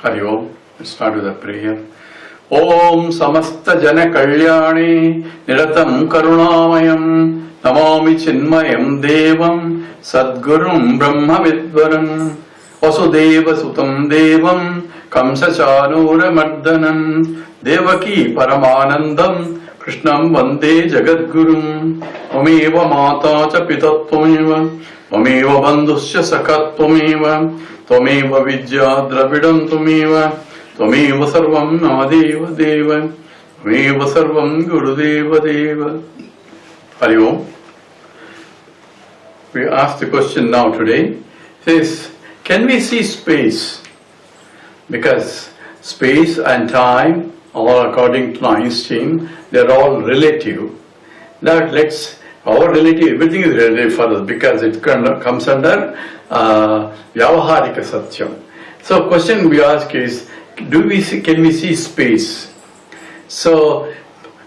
Hari Om. Let's start with a prayer. Om Samasta Jana Kalyani Niratam Karunamayam Namami Chinmayam Devam Sadgurum Brahma Vidvaram Vasudeva Sutam Devam Kamsa Chanura Mardanam Devaki Paramanandam Krishnam Vande Jagadgurum Tvameva Mata Cha Pitattvameva Tvameva Bandhusya Sakattvameva Tvameva Vidya Dravidam Tvameva Tvameva Sarvam Namadeva Deva Tvameva Sarvam Gurudeva Deva. Hari Om. We ask the question now today. It says, can we see space? Because space and time, all according to Einstein, they are all relative. Now our relative, everything is relative for us because it comes under Vyavaharika Satyam. So question we ask is, can we see space? So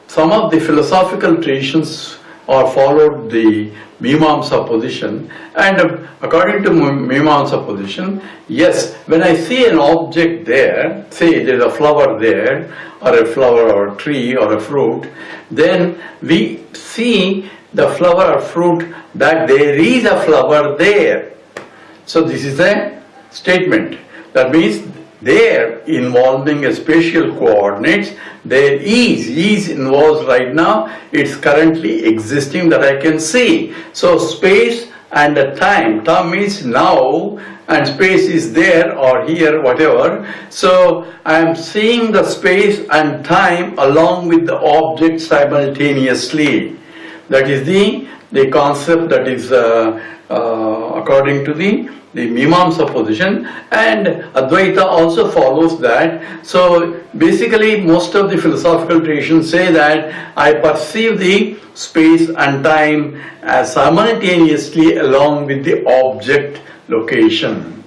some of the philosophical traditions are followed the Mimamsa position, and according to Mimamsa position, yes, when I see an object there, say there is a flower there, or a flower or a tree or a fruit, then we see the flower or fruit that there is a flower there. So this is a statement. That means there involving a spatial coordinates, there is involves right now, it's currently existing that I can see. So space and the time means now, and space is there or here, whatever. So I am seeing the space and time along with the object simultaneously. That is the concept that is according to the Mimamsa position, and Advaita also follows that. So basically most of the philosophical traditions say that I perceive the space and time as simultaneously along with the object location.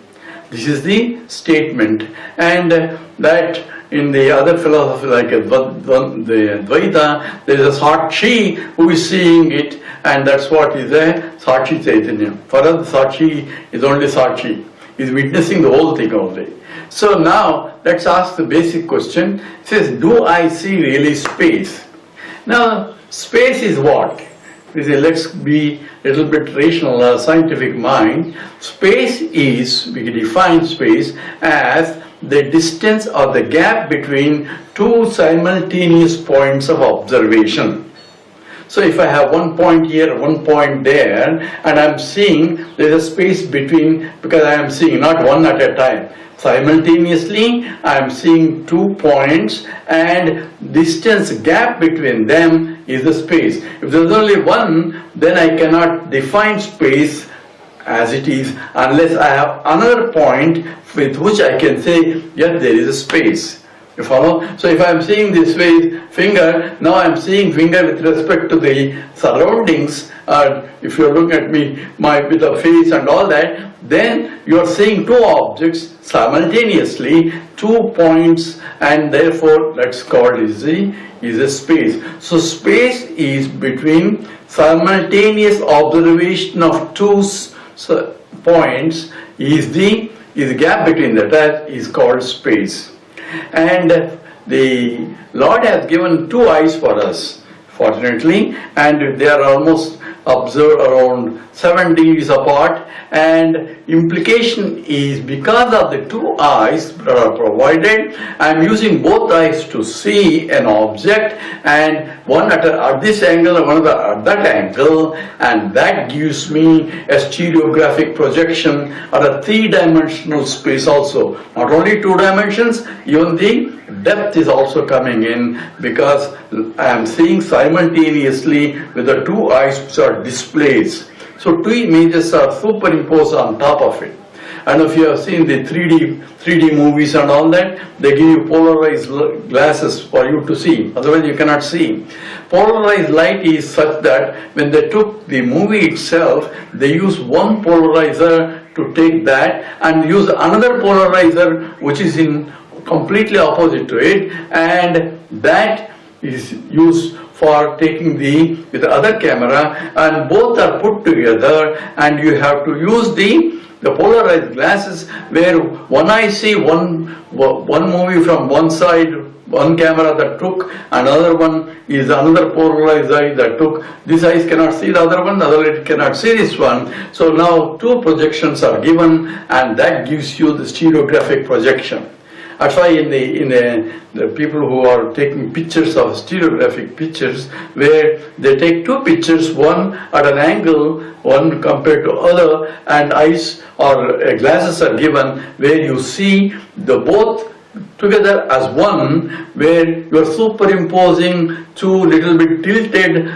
This is the statement, and that in the other philosophy like the Advaita, there is a Sakshi who is seeing it, and that's what is a Sakshi Chaitanya. For us, Sakshi is only Sakshi, is witnessing the whole thing only. So now, let's ask the basic question. It says, do I see really space? Now, space is what? We say, let's be a little bit rational, scientific mind. Space is, we can define space as the distance or the gap between two simultaneous points of observation. So if I have one point here, one point there, and I am seeing there is a space between, because I am seeing not one at a time. Simultaneously, I am seeing 2 points, and distance gap between them is the space. If there is only one, then I cannot define space as it is unless I have another point with which I can say, yes, there is a space. You follow? So if I am seeing this way, finger, now I am seeing finger with respect to the surroundings. If you look at me with the face and all that, then you are seeing two objects simultaneously, 2 points, and therefore that's called is a space. So space is between simultaneous observation of two points is the gap between that is called space. And the Lord has given 2 eyes for us, fortunately, and they are almost observed around 7 degrees apart, and implication is because of the 2 eyes that are provided, I am using both eyes to see an object, and one at this angle and one at that angle, and that gives me a stereographic projection or a 3-dimensional space also. Not only 2 dimensions, even the depth is also coming in, because I am seeing simultaneously with the 2 eyes which are displays. So 2 images are superimposed on top of it. And if you have seen the 3D movies and all that, they give you polarized glasses for you to see, otherwise you cannot see. Polarized light is such that when they took the movie itself, they use one polarizer to take that and use another polarizer which is in completely opposite to it, and that is used for taking with the other camera, and both are put together, and you have to use the the polarized glasses where one eye see one movie from one side, one camera that took, another one is another polarized eye that took. This eye cannot see the other one, the other eye cannot see this one. So now two projections are given, and that gives you the stereographic projection. That's why in the people who are taking pictures of stereographic pictures, where they take two pictures, one at an angle, one compared to other, and eyes or glasses are given where you see the both together as one, where you are superimposing two little bit tilted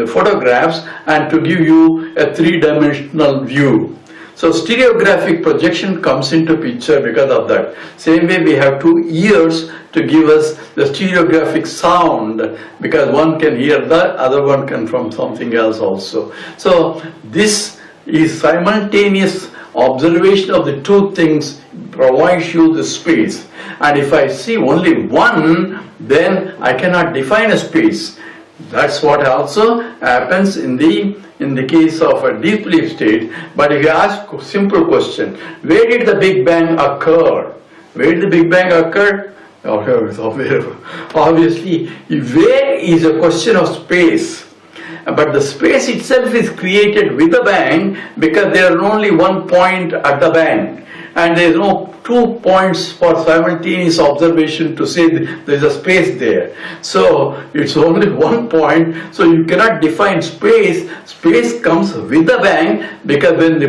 photographs and to give you a three-dimensional view. So stereographic projection comes into picture because of that. Same way we have two ears to give us the stereographic sound, because one can hear that, other one can from something else also. So this is simultaneous observation of the two things provides you the space. And if I see only one, then I cannot define a space. That's what also happens in the case of a deep sleep state. But if you ask a simple question, where did the Big Bang occur? Where did the Big Bang occur? Obviously, where is a question of space. But the space itself is created with the bang, because there is only one point at the bang. And there is no 2 points for simultaneous observation to say there is a space there. So it's only 1 point, so you cannot define space. Space comes with the bang, because when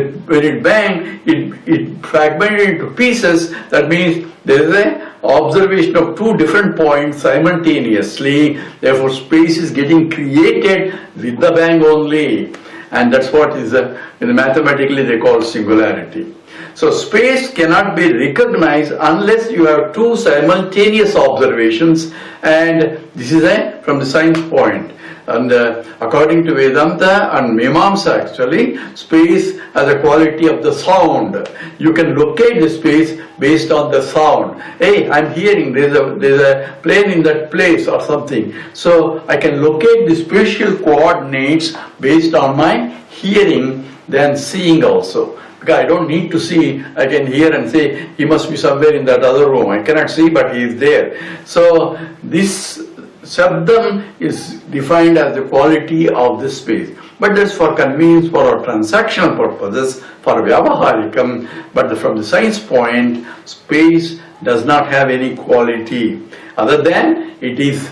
it bang, it fragmented into pieces. That means there is a observation of two different points simultaneously. Therefore space is getting created with the bang only. And that's what is mathematically they call singularity. So space cannot be recognized unless you have two simultaneous observations, and this is from the science point. And according to Vedanta and Mimamsa, actually, space has a quality of the sound. You can locate the space based on the sound. Hey, I'm hearing there's a plane in that place or something. So I can locate the spatial coordinates based on my hearing than seeing also. Because I don't need to see, I can hear and say, he must be somewhere in that other room. I cannot see, but he is there. So this Shabdam is defined as the quality of the space. But that's for convenience, for our transactional purposes, for Vyavaharikam. But from the science point, space does not have any quality, other than it is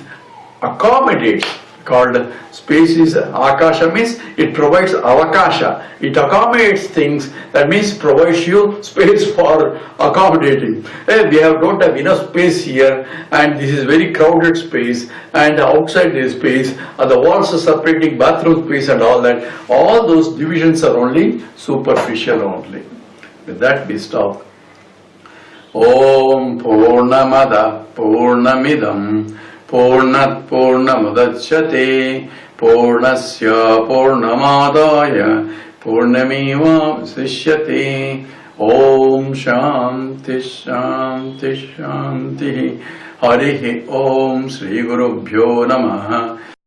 accommodates. Called space is Akasha, means it provides Avakasha. It accommodates things, that means provides you space for accommodating. We don't have enough space here, and this is very crowded space, and outside this space, the walls are separating bathroom space and all that. All those divisions are only superficial only. With that we stop. Om Purnamada Purnamidam Purnat Purnamudachyate Purnasya Purnamadaya Purnameva Sishyate. Om Shanti Shanti Shanti. Harihi Om Shri Gurubhyo Namaha.